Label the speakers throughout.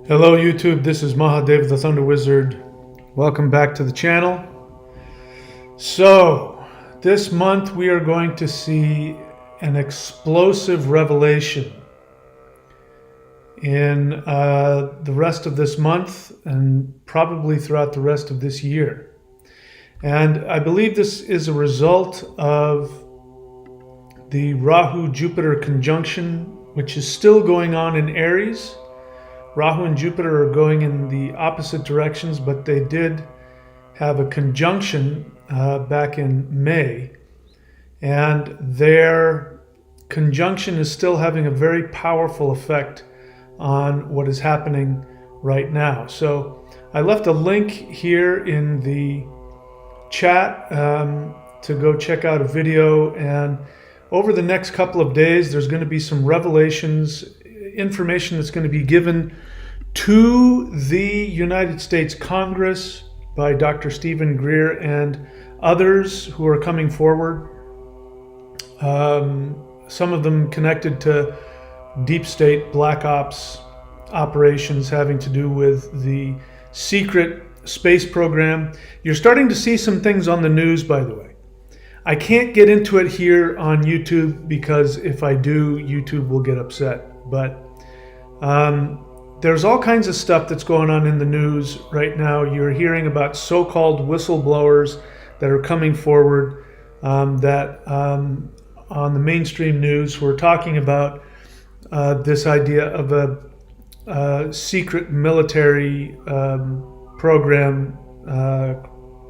Speaker 1: Hello YouTube, this is Mahadev the Thunder Wizard. Welcome back to the channel. So, this month we are going to see an explosive revelation in the rest of this month and probably throughout the rest of this year. And I believe this is a result of the Rahu-Jupiter conjunction, which is still going on in Aries. Rahu and Jupiter are going in the opposite directions, but they did have a conjunction back in May. And their conjunction is still having a very powerful effect on what is happening right now. So I left a link here in the chat to go check out a video. And over the next couple of days, there's going to be some revelations, information that's going to be given to the United States Congress by Dr. Stephen Greer and others who are coming forward. Some of them connected to deep state black ops operations having to do with the secret space program. You're starting to see some things on the news, by the way. I can't get into it here on YouTube because if I do, YouTube will get upset. But there's all kinds of stuff that's going on in the news right now. You're hearing about so-called whistleblowers that are coming forward on the mainstream news who are talking about this idea of a secret military program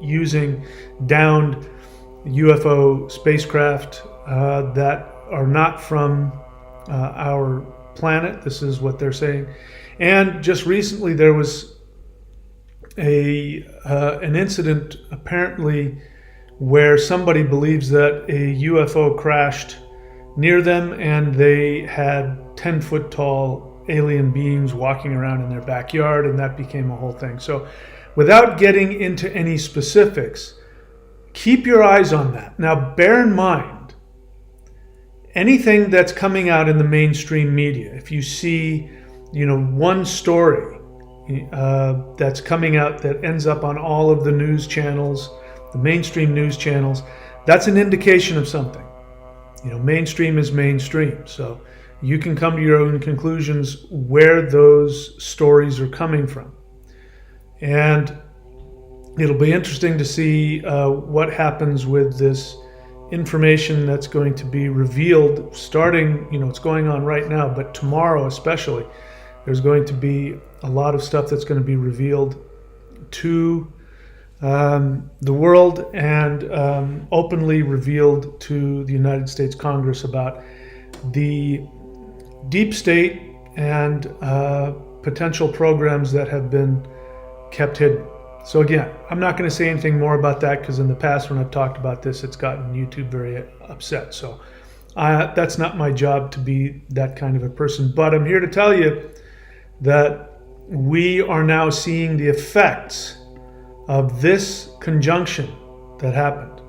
Speaker 1: using downed UFO spacecraft that are not from our planet. This is what they're saying. And just recently there was an incident apparently where somebody believes that a UFO crashed near them and they had 10-foot tall alien beings walking around in their backyard, and that became a whole thing. So without getting into any specifics, keep your eyes on that. Now, bear in mind, anything that's coming out in the mainstream media, if you see, one story that's coming out that ends up on all of the news channels, the mainstream news channels, that's an indication of something. Mainstream is mainstream. So you can come to your own conclusions where those stories are coming from. And it'll be interesting to see what happens with this information that's going to be revealed starting, it's going on right now, but tomorrow especially, there's going to be a lot of stuff that's going to be revealed to the world and openly revealed to the United States Congress about the deep state and potential programs that have been kept hidden. So again, I'm not going to say anything more about that because in the past when I've talked about this, it's gotten YouTube very upset. So that's not my job to be that kind of a person. But I'm here to tell you that we are now seeing the effects of this conjunction that happened,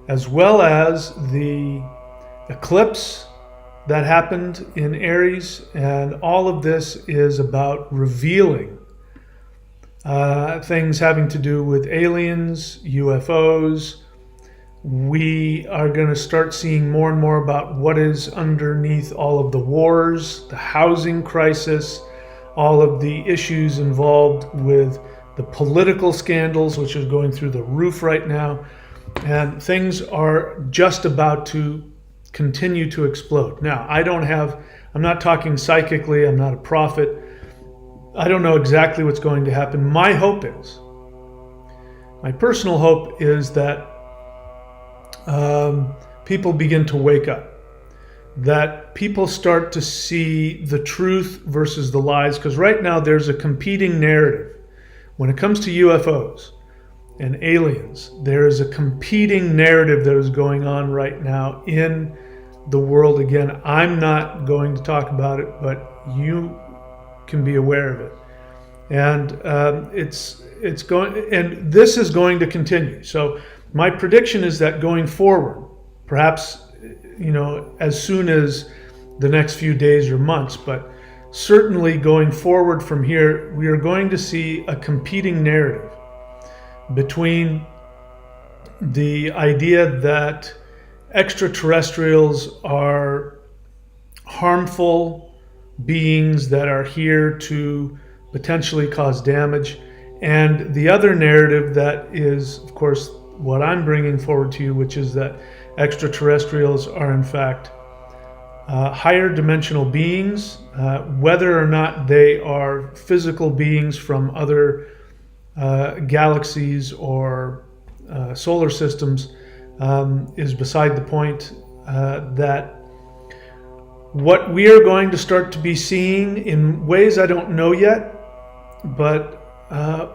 Speaker 1: as well as the eclipse that happened in Aries. And all of this is about revealing things having to do with aliens, UFOs. We are going to start seeing more and more about what is underneath all of the wars, the housing crisis, all of the issues involved with the political scandals, which is going through the roof right now. And things are just about to continue to explode. Now, I'm not talking psychically, I'm not a prophet. I don't know exactly what's going to happen. My personal hope is that people begin to wake up, that people start to see the truth versus the lies, because right now there's a competing narrative. When it comes to UFOs and aliens, there is a competing narrative that is going on right now in the world. Again, I'm not going to talk about it, but you can be aware of it. And it's going, and this is going to continue. So my prediction is that going forward, perhaps as soon as the next few days or months, but certainly going forward from here, we are going to see a competing narrative between the idea that extraterrestrials are harmful beings that are here to potentially cause damage, and the other narrative that is, of course, what I'm bringing forward to you, which is that extraterrestrials are in fact higher dimensional beings. Whether or not they are physical beings from other galaxies or solar systems is beside the point. That what we are going to start to be seeing in ways I don't know yet, but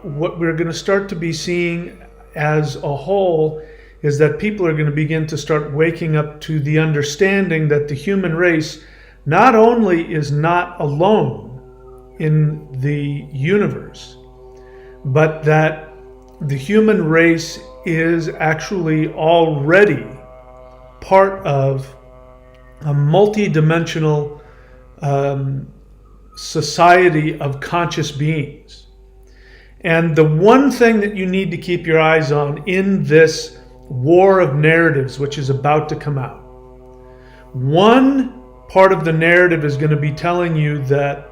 Speaker 1: what we're going to start to be seeing as a whole is that people are going to begin to start waking up to the understanding that the human race not only is not alone in the universe, but that the human race is actually already part of a multi-dimensional society of conscious beings. And the one thing that you need to keep your eyes on in this war of narratives, which is about to come out, one part of the narrative is going to be telling you that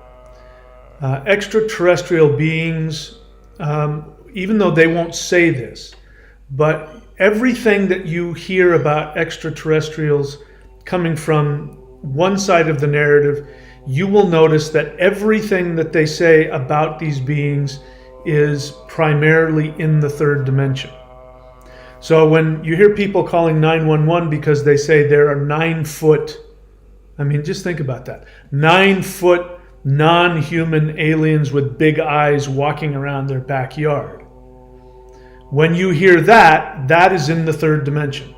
Speaker 1: extraterrestrial beings, even though they won't say this, but everything that you hear about extraterrestrials coming from one side of the narrative, you will notice that everything that they say about these beings is primarily in the third dimension. So when you hear people calling 911 because they say there are 9 foot, I mean, just think about that. 9 foot non-human aliens with big eyes walking around their backyard. When you hear that, that is in the third dimension.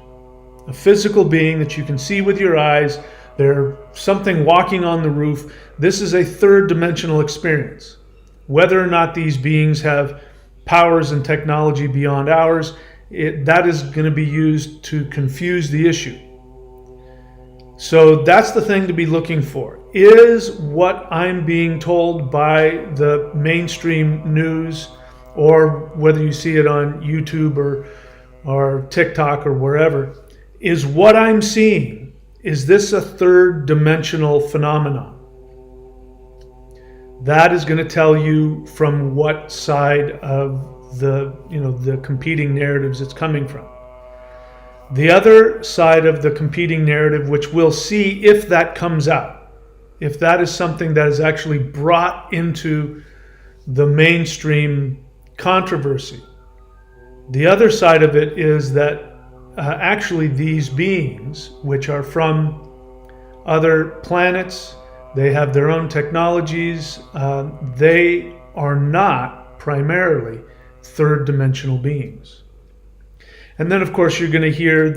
Speaker 1: A physical being that you can see with your eyes. There's something walking on the roof. This is a third dimensional experience. Whether or not these beings have powers and technology beyond ours, that is going to be used to confuse the issue. So that's the thing to be looking for. Is what I'm being told by the mainstream news, or whether you see it on YouTube or TikTok or wherever, is what I'm seeing, is this a third dimensional phenomenon? That is going to tell you from what side of the competing narratives it's coming from. The other side of the competing narrative, which we'll see if that comes out, if that is something that is actually brought into the mainstream controversy. The other side of it is that actually these beings, which are from other planets, they have their own technologies. They are not primarily third dimensional beings. And then, of course, you're going to hear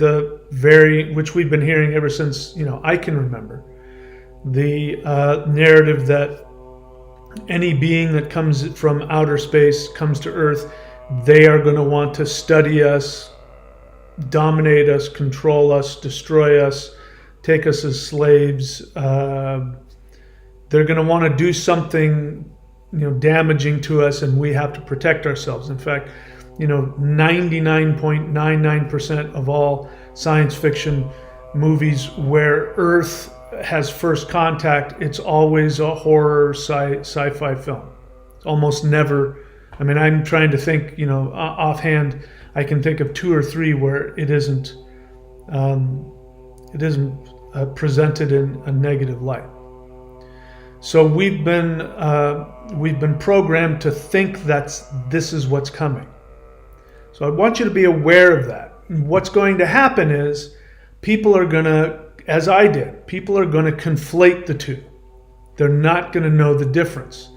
Speaker 1: which we've been hearing ever since, I can remember, the narrative that any being that comes from outer space comes to Earth, they are going to want to study us, dominate us, control us, destroy us, take us as slaves. They're going to want to do something, damaging to us, and we have to protect ourselves. In fact, 99.99% of all science fiction movies where Earth has first contact, it's always a horror sci-fi film. It's almost never. I mean, I'm trying to think, offhand, I can think of 2 or 3 where it isn't presented in a negative light. So we've been programmed to think this is what's coming. So I want you to be aware of that. And what's going to happen is people are going to, as I did, people are going to conflate the two. They're not going to know the difference.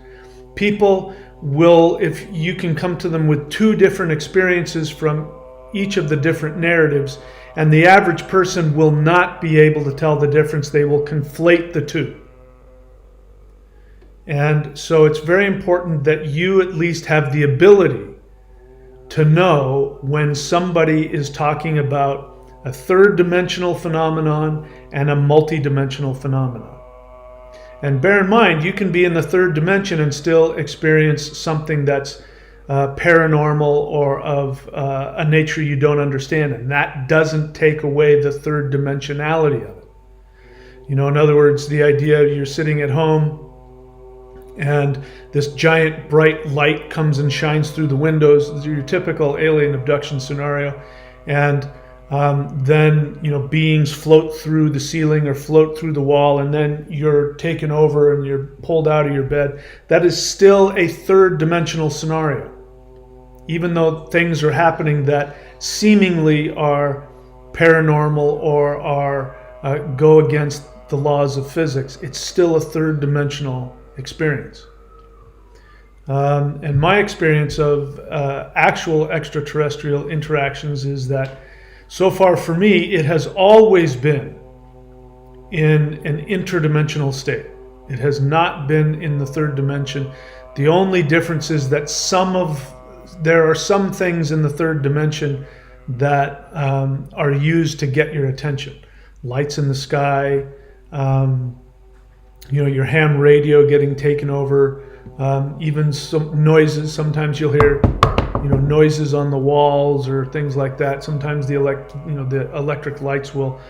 Speaker 1: People will, if you can come to them with 2 different experiences from each of the different narratives, and the average person will not be able to tell the difference. They will conflate the two. And so it's very important that you at least have the ability to know when somebody is talking about a third dimensional phenomenon and a multi-dimensional phenomenon. And bear in mind, you can be in the third dimension and still experience something that's paranormal or of a nature you don't understand. And that doesn't take away the third dimensionality of it. You know, in other words, the idea you're sitting at home and this giant bright light comes and shines through the windows. This is your typical alien abduction scenario. And then, you know, beings float through the ceiling or float through the wall, and then you're taken over and you're pulled out of your bed. That is still a third dimensional scenario. Even though things are happening that seemingly are paranormal or are go against the laws of physics, it's still a third dimensional experience. And my experience of actual extraterrestrial interactions is that so far for me, it has always been in an interdimensional state. It has not been in the third dimension. The only difference is that there are some things in the third dimension that are used to get your attention. Lights in the sky, you know, your ham radio getting taken over, even some noises. Sometimes you'll hear, you know, noises on the walls or things like that. Sometimes the electric lights will,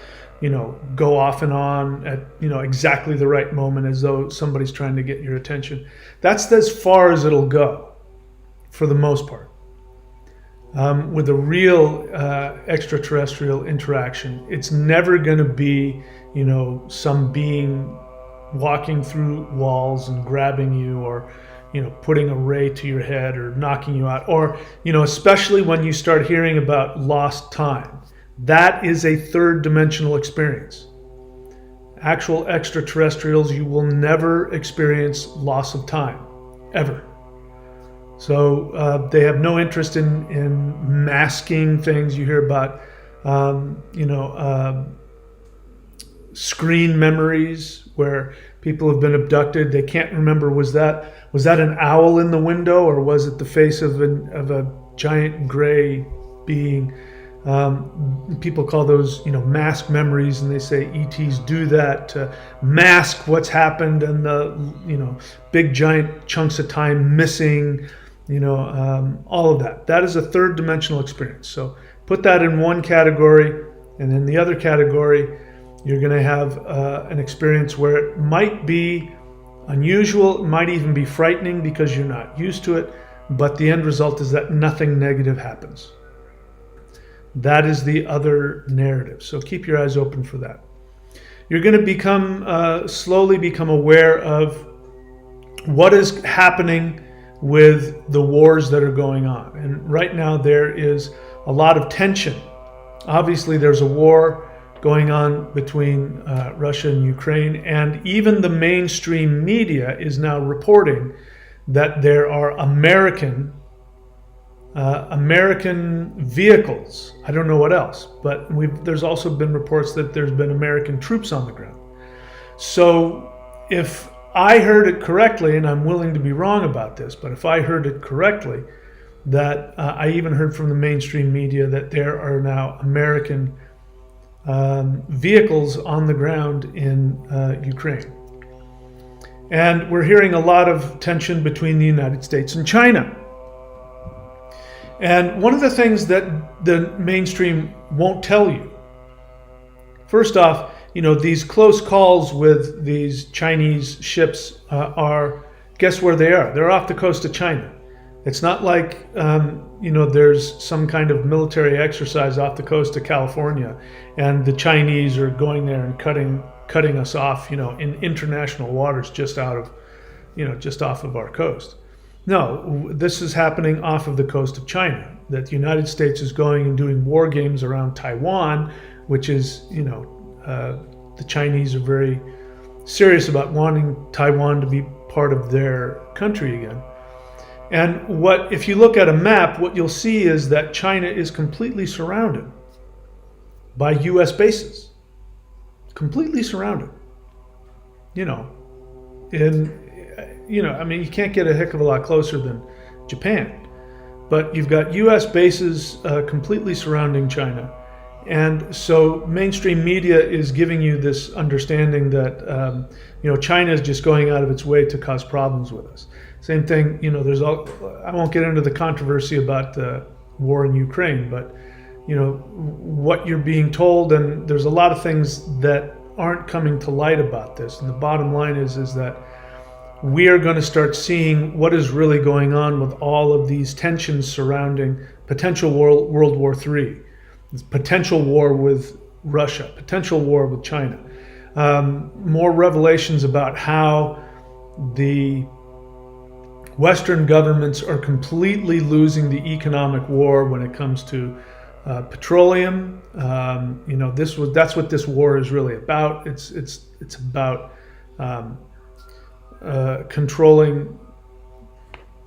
Speaker 1: you know, go off and on at, you know, exactly the right moment, as though somebody's trying to get your attention. That's as far as it'll go, for the most part. With a real extraterrestrial interaction, it's never going to be, you know, some being walking through walls and grabbing you, or, you know, putting a ray to your head or knocking you out, or, you know, especially when you start hearing about lost time. That is a third dimensional experience. Actual extraterrestrials, you will never experience loss of time, ever. So they have no interest in masking things. You hear about, screen memories where people have been abducted. They can't remember, was that an owl in the window, or was it the face of a giant gray being? People call those, you know, mask memories, and they say ETs do that to mask what's happened and the, you know, big giant chunks of time missing, you know, all of that. That is a third dimensional experience. So put that in one category, and in the other category, you're going to have an experience where it might be unusual, it might even be frightening because you're not used to it, but the end result is that nothing negative happens. That is the other narrative. So keep your eyes open for that. You're going to slowly become aware of what is happening with the wars that are going on. And right now there is a lot of tension. Obviously there's a war going on between Russia and Ukraine, and even the mainstream media is now reporting that there are American vehicles. I don't know what else, but there's also been reports that there's been American troops on the ground. So if I heard it correctly, and I'm willing to be wrong about this, but if I heard it correctly, that I even heard from the mainstream media that there are now American vehicles on the ground in Ukraine. And we're hearing a lot of tension between the United States and China. And one of the things that the mainstream won't tell you, first off, you know, these close calls with these Chinese ships are, guess where they are? They're off the coast of China. It's not like, you know, there's some kind of military exercise off the coast of California and the Chinese are going there and cutting us off, you know, in international waters just off of our coast. No, this is happening off of the coast of China, that the United States is going and doing war games around Taiwan, which is, you know, the Chinese are very serious about wanting Taiwan to be part of their country again. And if you look at a map, what you'll see is that China is completely surrounded by US bases. Completely surrounded. You know, I mean, you can't get a heck of a lot closer than Japan. But you've got US bases completely surrounding China. And so mainstream media is giving you this understanding that China is just going out of its way to cause problems with us. Same thing, I won't get into the controversy about the war in Ukraine, but what you're being told, and there's a lot of things that aren't coming to light about this. And the bottom line is that we are going to start seeing what is really going on with all of these tensions surrounding potential World War III, potential war with Russia, potential war with China. More revelations about how the Western governments are completely losing the economic war when it comes to petroleum. That's what this war is really about. It's about controlling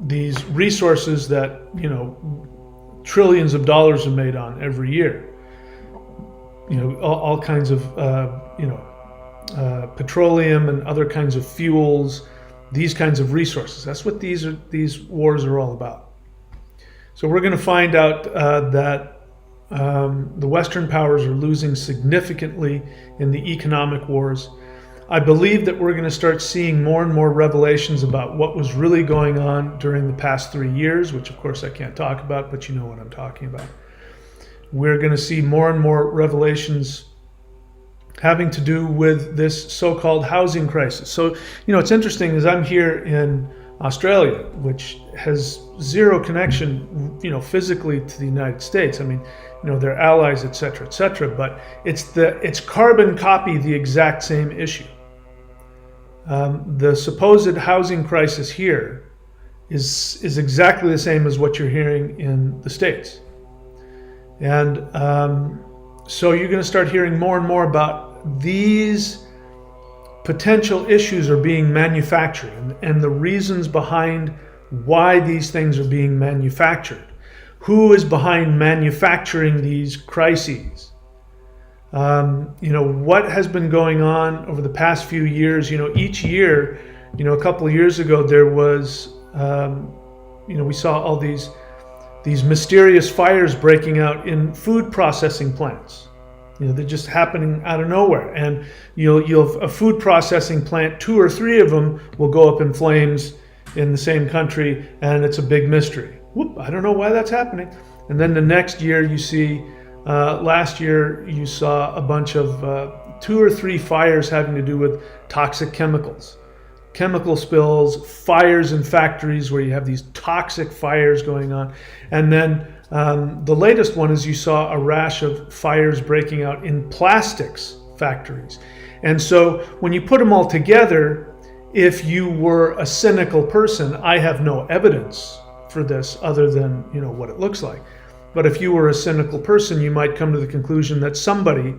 Speaker 1: these resources that trillions of dollars are made on every year. All kinds of petroleum and other kinds of fuels, these kinds of resources. That's what these wars are all about. So we're going to find out that the Western powers are losing significantly in the economic wars. I believe that we're going to start seeing more and more revelations about what was really going on during the past 3 years, which of course I can't talk about, but you know what I'm talking about. We're going to see more and more revelations having to do with this so-called housing crisis. So, it's interesting is I'm here in Australia, which has zero connection, physically to the United States. I mean, they're allies, et cetera, but it's carbon copy the exact same issue. The supposed housing crisis here is exactly the same as what you're hearing in the States. And so you're going to start hearing more and more about these potential issues are being manufactured and the reasons behind why these things are being manufactured. Who is behind manufacturing these crises? What has been going on over the past few years? Each year, a couple of years ago, there was, we saw all these mysterious fires breaking out in food processing plants. They're just happening out of nowhere. And you'll have a food processing plant, 2 or 3 of them will go up in flames in the same country, and it's a big mystery. Whoop, I don't know why that's happening. And then the next year you see, last year you saw a bunch of 2 or 3 fires having to do with toxic chemicals. Chemical spills, fires in factories where you have these toxic fires going on. And then the latest one is you saw a rash of fires breaking out in plastics factories. And so when you put them all together, if you were a cynical person, I have no evidence for this other than what it looks like. But if you were a cynical person, you might come to the conclusion that somebody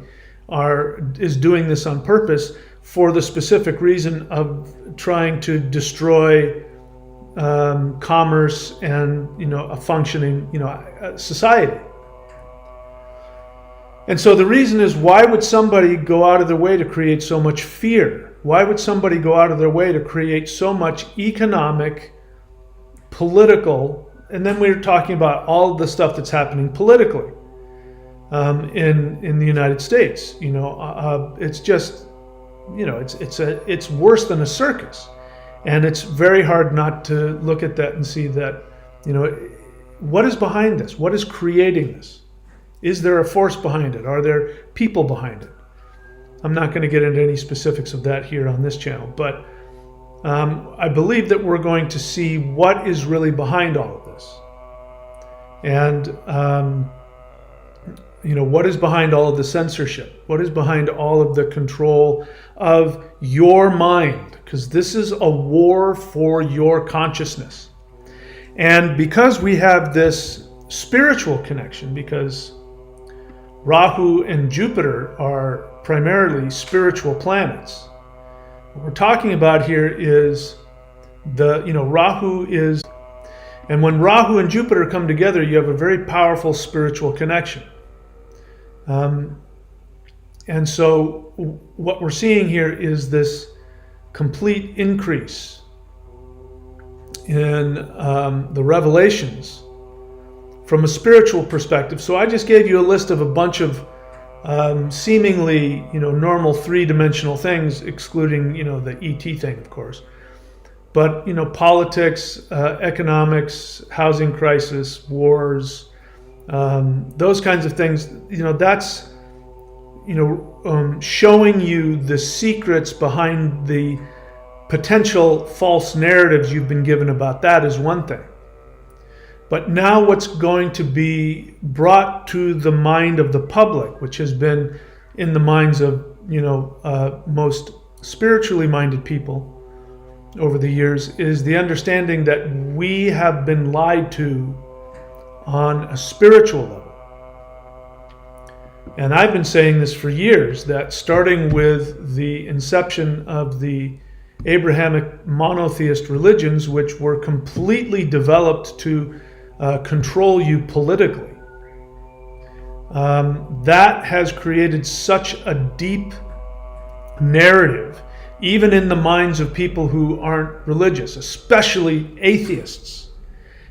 Speaker 1: is doing this on purpose for the specific reason of trying to destroy commerce and a functioning society. And so the reason is, why would somebody go out of their way to create so much fear? Why would somebody go out of their way to create so much economic, political, and then we're talking about all the stuff that's happening politically in the United States. It's just, it's worse than a circus. And it's very hard not to look at that and see that, what is behind this? What is creating this? Is there a force behind it? Are there people behind it? I'm not going to get into any specifics of that here on this channel, but I believe that we're going to see what is really behind all of this. And, what is behind all of the censorship? What is behind all of the control of your mind? Because this is a war for your consciousness. And because we have this spiritual connection, because Rahu and Jupiter are primarily spiritual planets, what we're talking about here is Rahu is, and when Rahu and Jupiter come together, you have a very powerful spiritual connection. And so what we're seeing here is this complete increase in the revelations from a spiritual perspective. So I just gave you a list of a bunch of seemingly, normal three-dimensional things, excluding, the ET thing, of course. But, politics, economics, housing crisis, wars, those kinds of things, that's, showing you the secrets behind the potential false narratives you've been given about that is one thing. But now what's going to be brought to the mind of the public, which has been in the minds of, most spiritually minded people over the years, is the understanding that we have been lied to on a spiritual level. And I've been saying this for years, that starting with the inception of the Abrahamic monotheist religions, which were completely developed to control you politically, that has created such a deep narrative, even in the minds of people who aren't religious, especially atheists.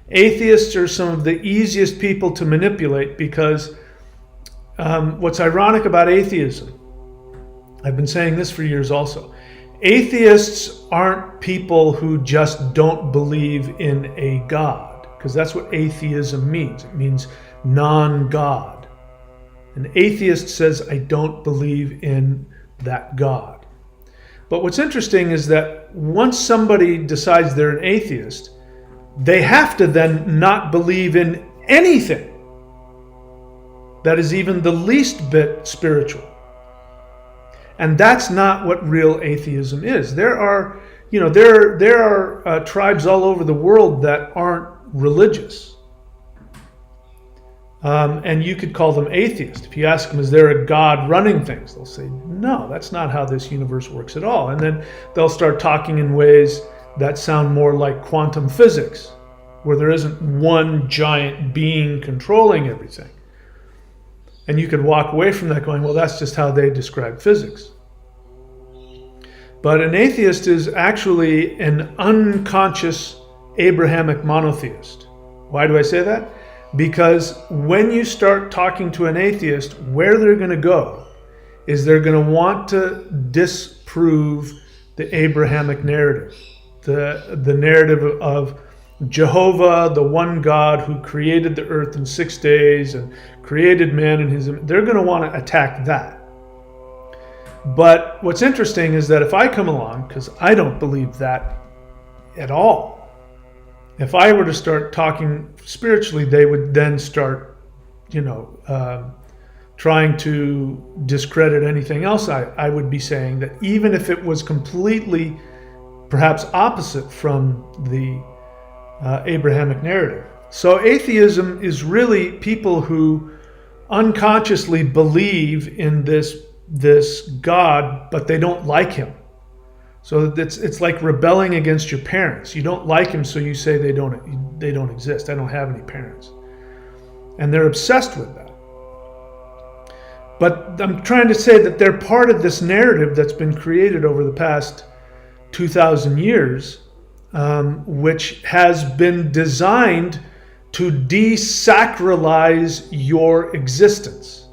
Speaker 1: Atheists are some of the easiest people to manipulate because what's ironic about atheism, I've been saying this for years also, atheists aren't people who just don't believe in a God, because that's what atheism means. It means non-God. An atheist says, I don't believe in that God. But what's interesting is that once somebody decides they're an atheist, they have to then not believe in anything that is even the least bit spiritual. And that's not what real atheism is. There are tribes all over the world that aren't religious. And you could call them atheist. If you ask them, is there a God running things? They'll say, no, that's not how this universe works at all. And then they'll start talking in ways that sound more like quantum physics, where there isn't one giant being controlling everything. And you could walk away from that going, well, that's just how they describe physics. But an atheist is actually an unconscious Abrahamic monotheist. Why do I say that? Because when you start talking to an atheist, where they're going to go is they're going to want to disprove the Abrahamic narrative, the narrative of Jehovah, the one God who created the earth in 6 days and created man in his image. They're going to want to attack that. But what's interesting is that if I come along, because I don't believe that at all, if I were to start talking spiritually, they would then start, trying to discredit anything else I would be saying, that even if it was completely, perhaps opposite from the Abrahamic narrative. So atheism is really people who unconsciously believe in this God, but they don't like him. So it's like rebelling against your parents. You don't like him, so you say they don't exist. I don't have any parents. And they're obsessed with that. But I'm trying to say that they're part of this narrative that's been created over the past 2,000 years, which has been designed to desacralize your existence.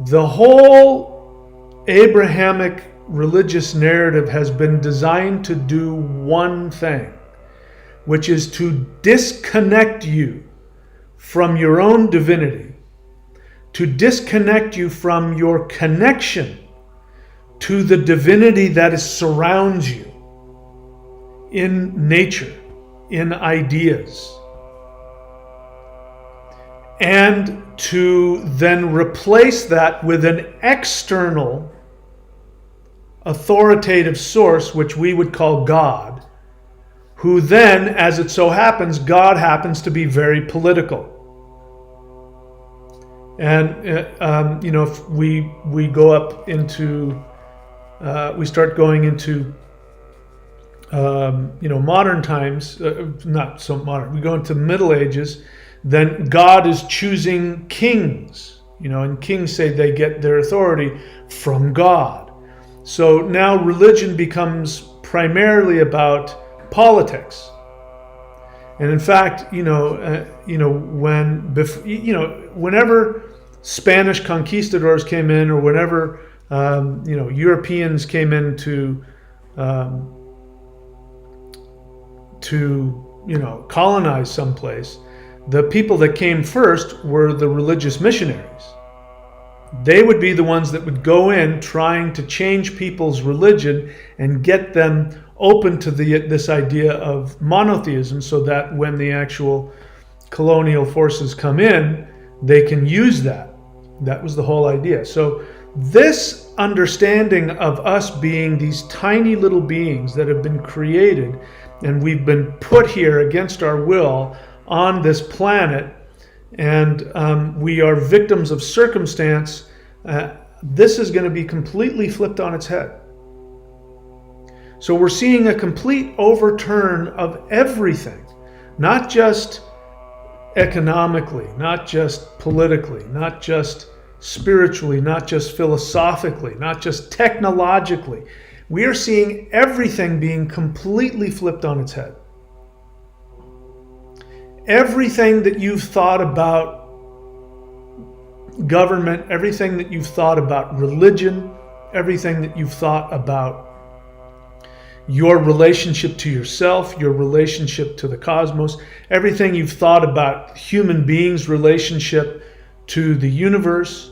Speaker 1: The whole Abrahamic religious narrative has been designed to do one thing, which is to disconnect you from your own divinity, to disconnect you from your connection to the divinity that surrounds you in nature, in ideas, and to then replace that with an external authoritative source, which we would call God, who then, as it so happens, God happens to be very political. And if we go up into, we start going into, modern times, not so modern. We go into Middle Ages, then God is choosing kings, and kings say they get their authority from God. So now religion becomes primarily about politics. And in fact, whenever Spanish conquistadors came in, or whenever Europeans came in to colonize someplace, the people that came first were the religious missionaries. They would be the ones that would go in trying to change people's religion and get them open to this idea of monotheism, so that when the actual colonial forces come in, they can use that. That was the whole idea. So this understanding of us being these tiny little beings that have been created, and we've been put here against our will on this planet, and we are victims of circumstance, this is going to be completely flipped on its head. So we're seeing a complete overturn of everything, not just economically, not just politically, not just spiritually, not just philosophically, not just technologically. We are seeing everything being completely flipped on its head. Everything that you've thought about government, everything that you've thought about religion, everything that you've thought about your relationship to yourself, your relationship to the cosmos, everything you've thought about human beings' relationship to the universe,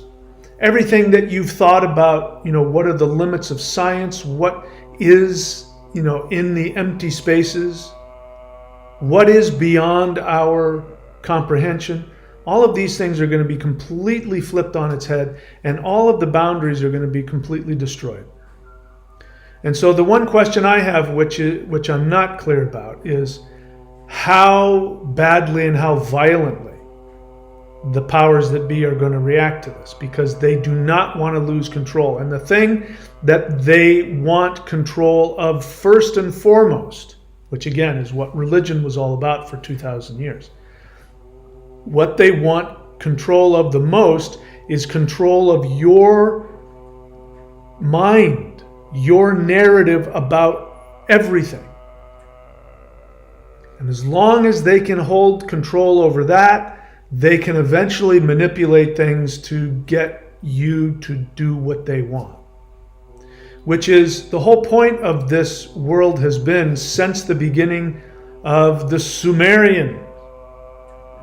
Speaker 1: everything that you've thought about, what are the limits of science, what is, in the empty spaces, what is beyond our comprehension. All of these things are going to be completely flipped on its head, and all of the boundaries are going to be completely destroyed. And so the one question I have, which I'm not clear about, is how badly and how violently the powers that be are going to react to this, because they do not want to lose control. And the thing that they want control of first and foremost, which again is what religion was all about for 2,000 years, what they want control of the most is control of your mind, your narrative about everything. And as long as they can hold control over that, they can eventually manipulate things to get you to do what they want. Which is the whole point of this world has been since the beginning of the Sumerian,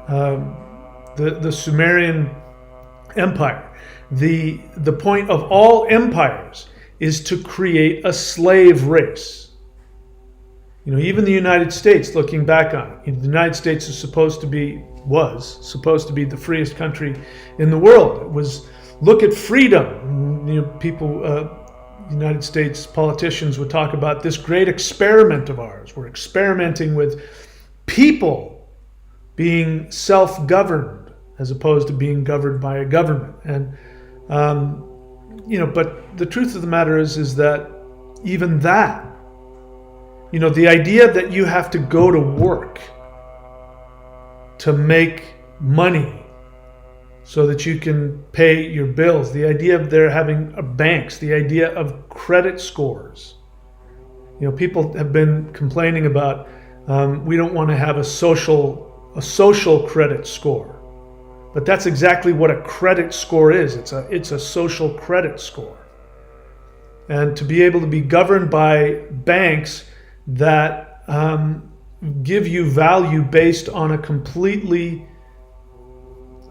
Speaker 1: the Sumerian Empire. The point of all empires is to create a slave race. Even the United States, looking back on it, the United States was supposed to be the freest country in the world. It was, look at freedom. United States politicians would talk about this great experiment of ours. We're experimenting with people being self-governed as opposed to being governed by a government. And but the truth of the matter is that even that, the idea that you have to go to work to make money so that you can pay your bills, the idea of there having banks, the idea of credit scores. People have been complaining about we don't want to have a social credit score. But that's exactly what a credit score is. It's a social credit score. And to be able to be governed by banks that give you value based on a completely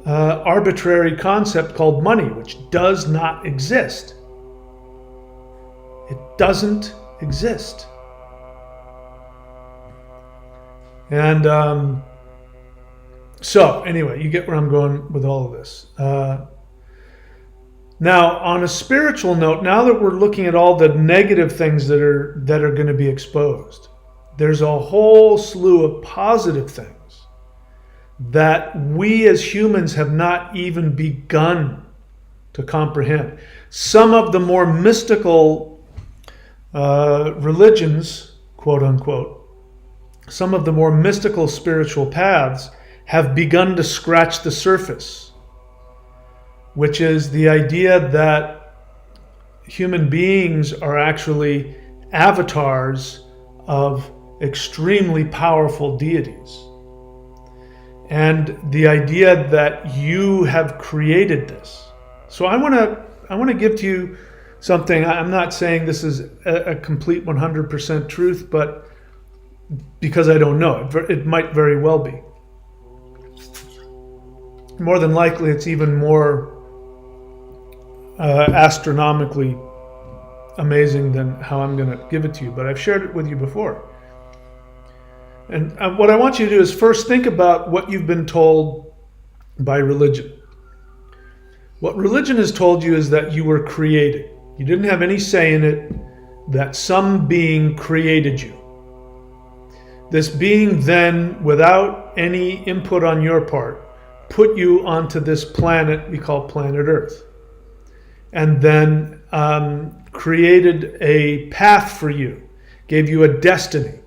Speaker 1: arbitrary concept called money, which does not exist. It doesn't exist. And so anyway, you get where I'm going with all of this. Now, on a spiritual note, now that we're looking at all the negative things that are going to be exposed, there's a whole slew of positive things that we as humans have not even begun to comprehend. Some of the more mystical religions, quote unquote, some of the more mystical spiritual paths have begun to scratch the surface, which is the idea that human beings are actually avatars of extremely powerful deities. and the idea that you have created this. So I want to give to you something. I'm not saying this is a complete 100% truth, but because I don't know, it might very well be. More than likely, it's even more astronomically amazing than how I'm going to give it to you, but I've shared it with you before. And what I want you to do is first think about what you've been told by religion. What religion has told you is that you were created. You didn't have any say in it, that some being created you. This being then, without any input on your part, put you onto this planet we call planet Earth. And then created a path for you, gave you a destiny.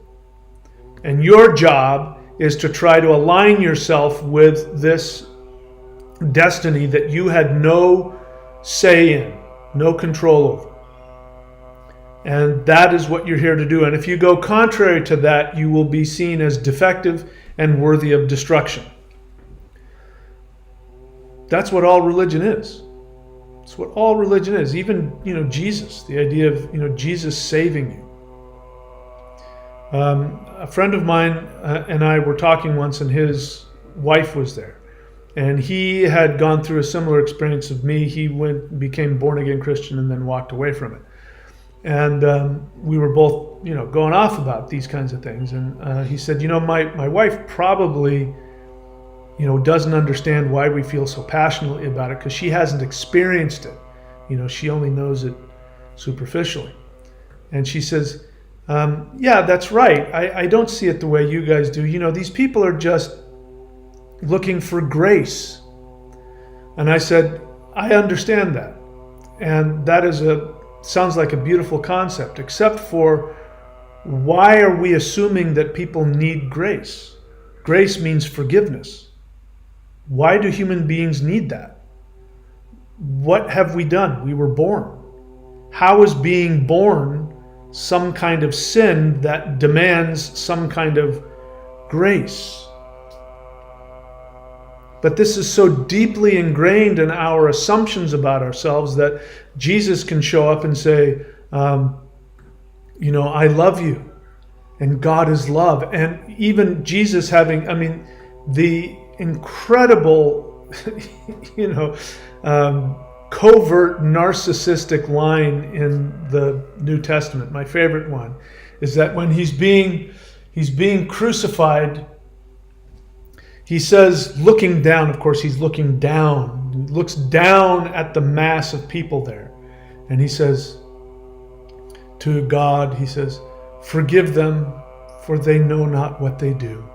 Speaker 1: And your job is to try to align yourself with this destiny that you had no say in, no control over. And that is what you're here to do. And if you go contrary to that, you will be seen as defective and worthy of destruction. That's what all religion is. It's what all religion is. Even, Jesus, the idea of, Jesus saving you. A friend of mine and I were talking once, and his wife was there. And he had gone through a similar experience of me. He became born-again Christian and then walked away from it. And we were both, going off about these kinds of things. And he said, my wife probably, doesn't understand why we feel so passionately about it, because she hasn't experienced it. She only knows it superficially. And she says, yeah, that's right. I don't see it the way you guys do. These people are just looking for grace. And I said, I understand that. And that sounds like a beautiful concept, except for, why are we assuming that people need grace? Grace means forgiveness. Why do human beings need that? What have we done? We were born. How is being born some kind of sin that demands some kind of grace? But this is so deeply ingrained in our assumptions about ourselves that Jesus can show up and say, I love you, and God is love. And even Jesus having, the incredible, covert narcissistic line in the New Testament, my favorite one, is that when he's being crucified, he says, looking down, of course he's looking down, looks down at the mass of people there. And he says to God, he says, forgive them, for they know not what they do.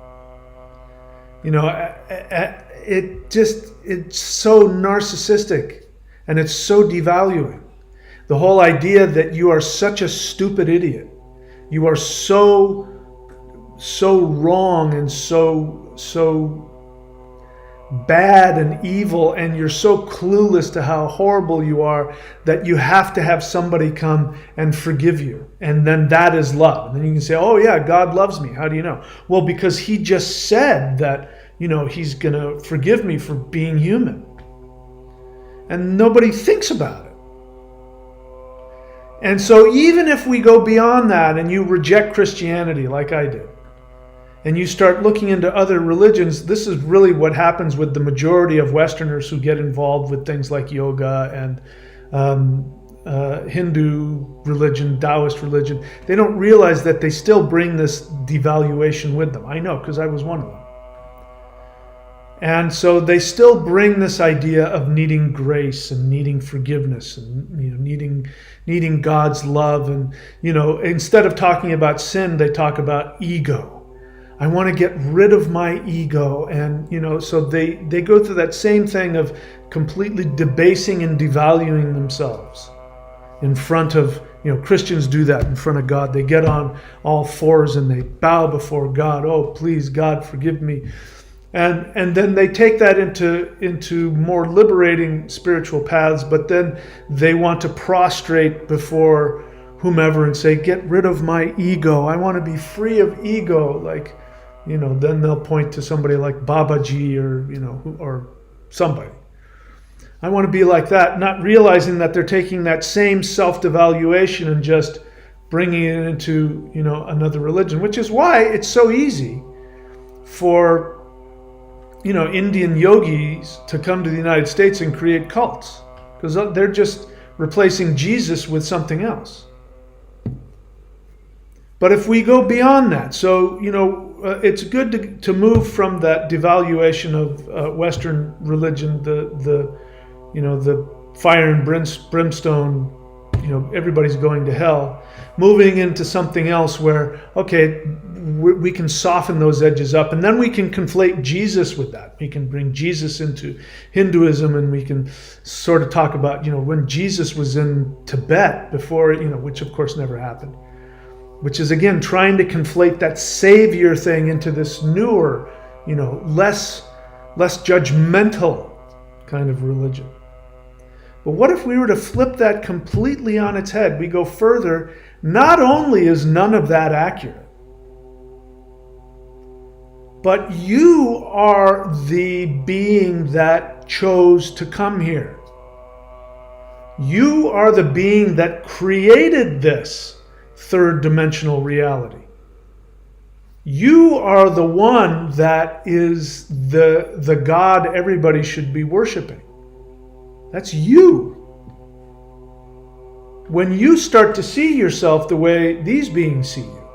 Speaker 1: It's so narcissistic, and it's so devaluing. The whole idea that you are such a stupid idiot, you are so wrong and so bad and evil, and you're so clueless to how horrible you are, that you have to have somebody come and forgive you. And then that is love. And then you can say, oh yeah, God loves me. How do you know? Well, because he just said that, he's going to forgive me for being human. And nobody thinks about it. And so even if we go beyond that and you reject Christianity like I did, and you start looking into other religions, this is really what happens with the majority of Westerners who get involved with things like yoga and Hindu religion, Taoist religion. They don't realize that they still bring this devaluation with them. I know, because I was one of them. And so they still bring this idea of needing grace and needing forgiveness and needing God's love. And instead of talking about sin, they talk about ego. I want to get rid of my ego. And so they go through that same thing of completely debasing and devaluing themselves in front of, Christians do that in front of God. They get on all fours and they bow before God. Oh, please, God, forgive me. And then they take that into more liberating spiritual paths, but then they want to prostrate before whomever and say, get rid of my ego. I want to be free of ego. Like, then they'll point to somebody like Babaji or somebody. I want to be like that, not realizing that they're taking that same self-devaluation and just bringing it into, another religion, which is why it's so easy for, Indian yogis to come to the United States and create cults, because they're just replacing Jesus with something else. But if we go beyond that, so, it's good to move from that devaluation of Western religion, the fire and brimstone, everybody's going to hell, moving into something else where, okay, we can soften those edges up, and then we can conflate Jesus with that. We can bring Jesus into Hinduism, and we can sort of talk about, when Jesus was in Tibet before, which of course never happened, which is again trying to conflate that savior thing into this newer, less judgmental kind of religion. But what if we were to flip that completely on its head? We go further. Not only is none of that accurate, but you are the being that chose to come here. You are the being that created this third dimensional reality. You are the one that is the God everybody should be worshiping. That's you. When you start to see yourself the way these beings see you,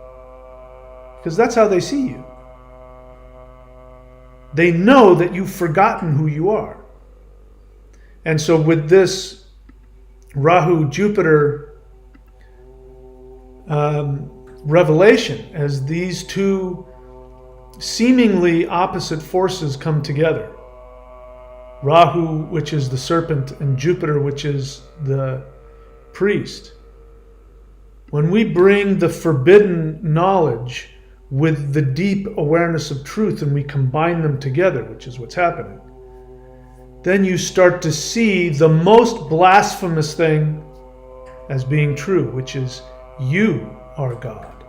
Speaker 1: because that's how they see you. They know that you've forgotten who you are. And so with this Rahu Jupiter revelation, as these two seemingly opposite forces come together, Rahu, which is the serpent, and Jupiter, which is the priest, when we bring the forbidden knowledge with the deep awareness of truth and we combine them together, which is what's happening, then you start to see the most blasphemous thing as being true, which is you are God.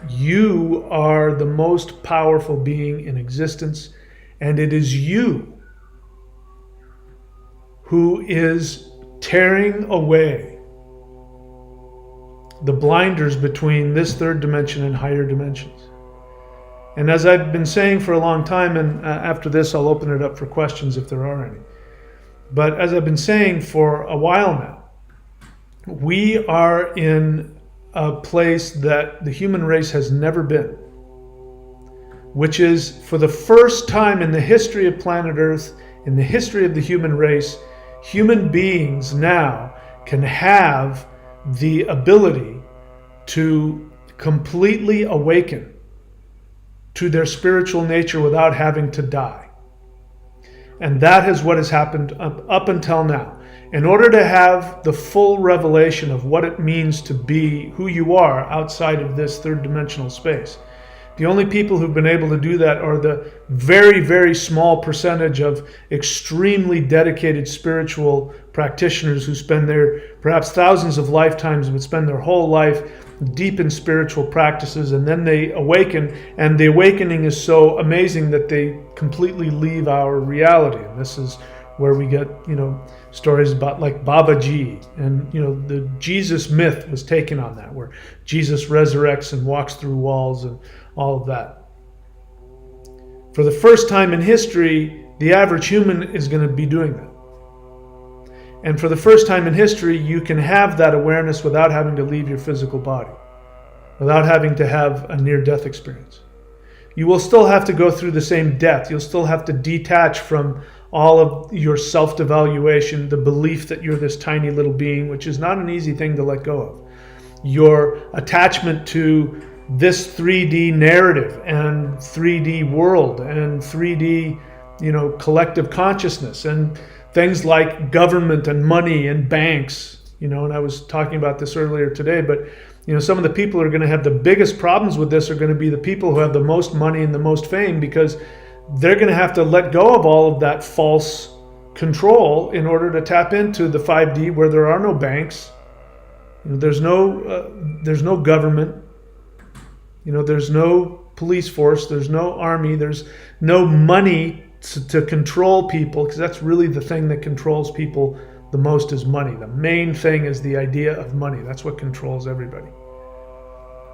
Speaker 1: You are the most powerful being in existence, and it is you who is tearing away the blinders between this third dimension and higher dimensions. And as I've been saying for a long time, and after this I'll open it up for questions if there are any, but as I've been saying for a while now, we are in a place that the human race has never been, which is, for the first time in the history of planet Earth, in the history of the human race, human beings now can have the ability to completely awaken to their spiritual nature without having to die. And that is what has happened up until now. In order to have the full revelation of what it means to be who you are outside of this third dimensional space, the only people who've been able to do that are the very, very small percentage of extremely dedicated spiritual practitioners who spend their perhaps thousands of lifetimes, but spend their whole life deep in spiritual practices, and then they awaken, and the awakening is so amazing that they completely leave our reality. And this is where we get, stories about like Babaji, and the Jesus myth was taken on that, where Jesus resurrects and walks through walls and all of that. For the first time in history, the average human is going to be doing that. And for the first time in history, you can have that awareness without having to leave your physical body, without having to have a near-death experience. You will still have to go through the same death. You'll still have to detach from all of your self-devaluation, the belief that you're this tiny little being, which is not an easy thing to let go of. Your attachment to this 3D narrative and 3D world and 3D, collective consciousness, and things like government and money and banks, and I was talking about this earlier today, but some of the people who are going to have the biggest problems with this are going to be the people who have the most money and the most fame, because they're going to have to let go of all of that false control in order to tap into the 5D, where there are no banks, there's no government, there's no police force, there's no army, there's no money to control people, because that's really the thing that controls people the most is money. The main thing is the idea of money. That's what controls everybody.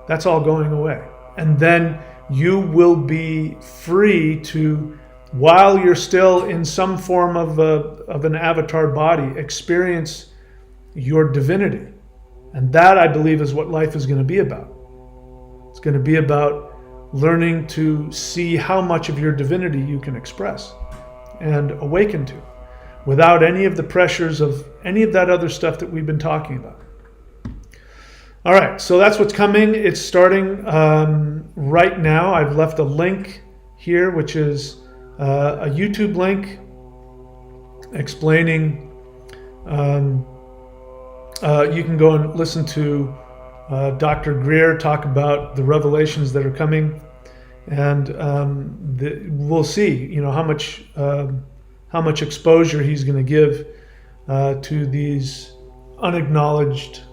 Speaker 1: That's all going away. And then you will be free to, while you're still in some form of an avatar body, experience your divinity. And that, I believe, is what life is going to be about. It's going to be about learning to see how much of your divinity you can express and awaken to, without any of the pressures of any of that other stuff that we've been talking about. All right, so that's what's coming. It's starting right now. I've left a link here, which is a YouTube link explaining. You can go and listen to Dr. Greer talk about the revelations that are coming, and we'll see, how much exposure he's going to give to these unacknowledged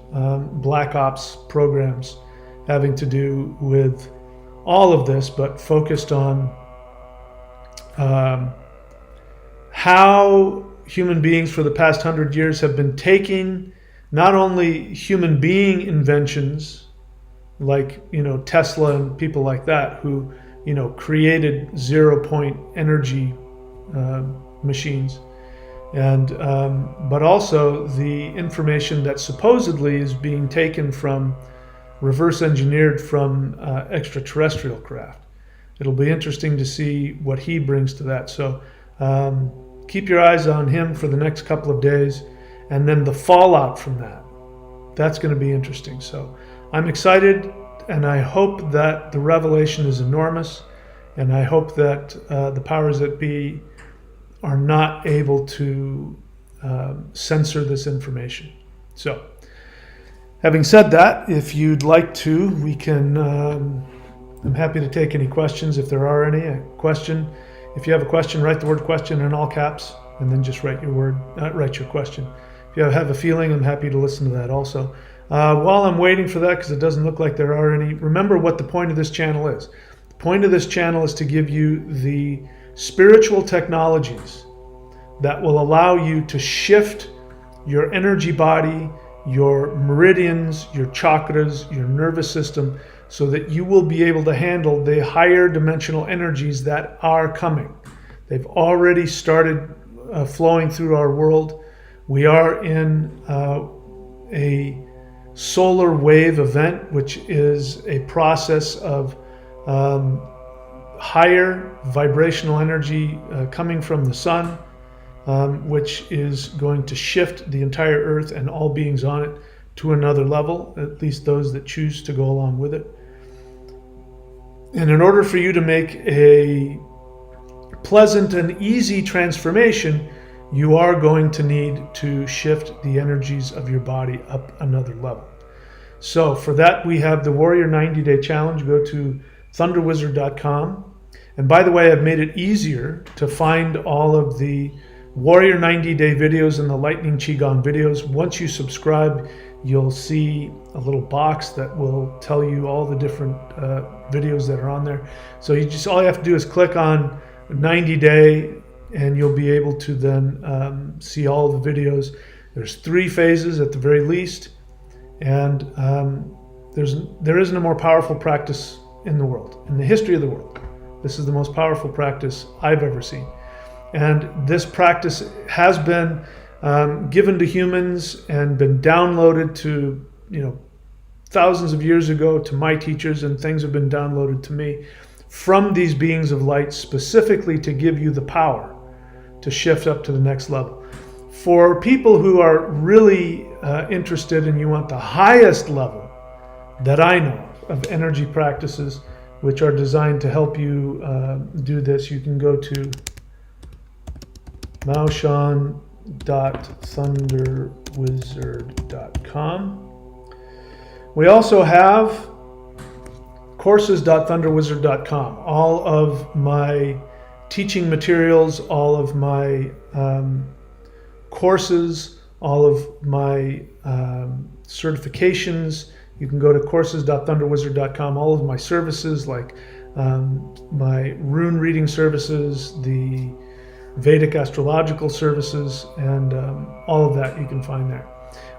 Speaker 1: black ops programs having to do with all of this, but focused on how human beings for the past 100 years have been taking not only human being inventions like Tesla and people like that who created 0-point energy machines, and but also the information that supposedly is being taken from, reverse engineered from extraterrestrial craft. It'll be interesting to see what he brings to that. So keep your eyes on him for the next couple of days, and then the fallout from that. That's going to be interesting. So I'm excited, and I hope that the revelation is enormous, and I hope that the powers that be are not able to censor this information. So, having said that, if you'd like to, we can, I'm happy to take any questions if there are any. A question, if you have a question, write the word question in all caps, and then just write your question. If you have a feeling, I'm happy to listen to that also. While I'm waiting for that, because it doesn't look like there are any, remember what the point of this channel is. The point of this channel is to give you the spiritual technologies that will allow you to shift your energy body, your meridians, your chakras, your nervous system, so that you will be able to handle the higher dimensional energies that are coming. They've already started flowing through our world. We are in a solar wave event, which is a process of higher vibrational energy coming from the sun, which is going to shift the entire earth and all beings on it to another level, at least those that choose to go along with it. And in order for you to make a pleasant and easy transformation, you are going to need to shift the energies of your body up another level. So for that, we have the Warrior 90-Day Challenge. Go to thunderwizard.com. And by the way, I've made it easier to find all of the Warrior 90-Day videos and the Lightning Qigong videos. Once you subscribe, you'll see a little box that will tell you all the different videos that are on there. So all you have to do is click on 90-Day, and you'll be able to then see all the videos. There's 3 phases at the very least, and there isn't a more powerful practice in the world, in the history of the world. This is the most powerful practice I've ever seen. And this practice has been given to humans and been downloaded to, thousands of years ago to my teachers, and things have been downloaded to me from these beings of light specifically to give you the power to shift up to the next level. For people who are really interested and you want the highest level that I know of energy practices, which are designed to help you do this, you can go to maoshan.thunderwizard.com. We also have courses.thunderwizard.com. All of my teaching materials, all of my courses, all of my certifications. You can go to courses.thunderwizard.com. All of my services like my rune reading services, the Vedic astrological services, and all of that you can find there.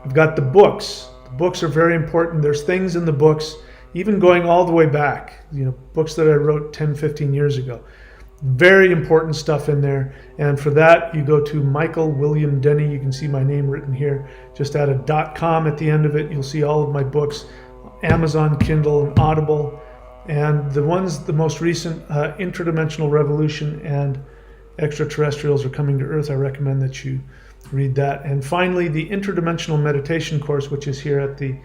Speaker 1: I've got the books. The books are very important. There's things in the books, even going all the way back, books that I wrote 10, 15 years ago. Very important stuff in there. And for that, you go to Michael William Denny. You can see my name written here. Just add a .com at the end of it. You'll see all of my books, Amazon, Kindle, and Audible. And the most recent, Interdimensional Revolution and Extraterrestrials Are Coming to Earth. I recommend that you read that. And finally, the Interdimensional Meditation course, which is here at the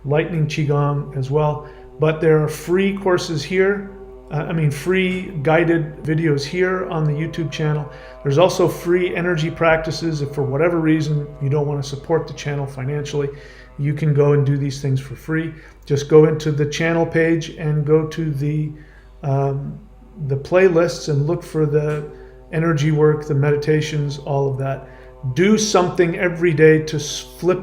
Speaker 1: Lightning Qigong as well. But there are free courses here. Free guided videos here on the YouTube channel. There's also free energy practices. If for whatever reason you don't want to support the channel financially, you can go and do these things for free. Just go into the channel page and go to the playlists and look for the energy work, the meditations, all of that. Do something every day to flip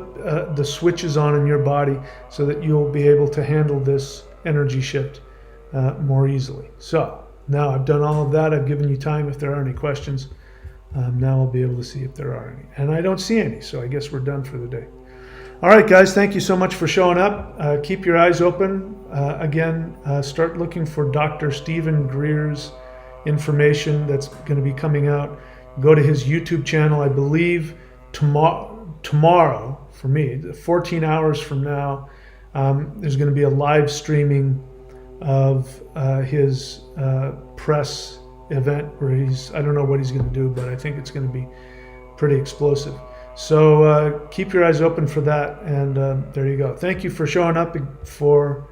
Speaker 1: the switches on in your body so that you'll be able to handle this energy shift more easily. So now I've done all of that. I've given you time if there are any questions. Now I'll be able to see if there are any. And I don't see any, so I guess we're done for the day. All right, guys, thank you so much for showing up. Keep your eyes open. Start looking for Dr. Stephen Greer's information that's going to be coming out. Go to his YouTube channel. I believe tomorrow, for me, 14 hours from now, there's going to be a live streaming of his press event where I don't know what he's going to do, but I think it's going to be pretty explosive. So keep your eyes open for that, and there you go. Thank you for showing up for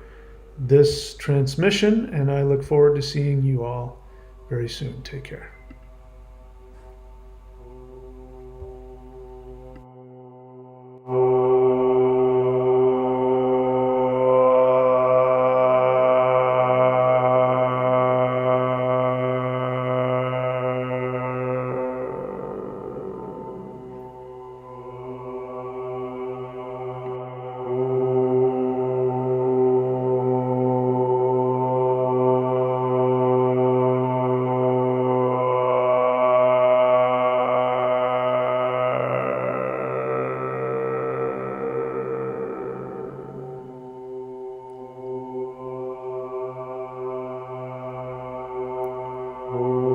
Speaker 1: this transmission, and I look forward to seeing you all very soon. Take care.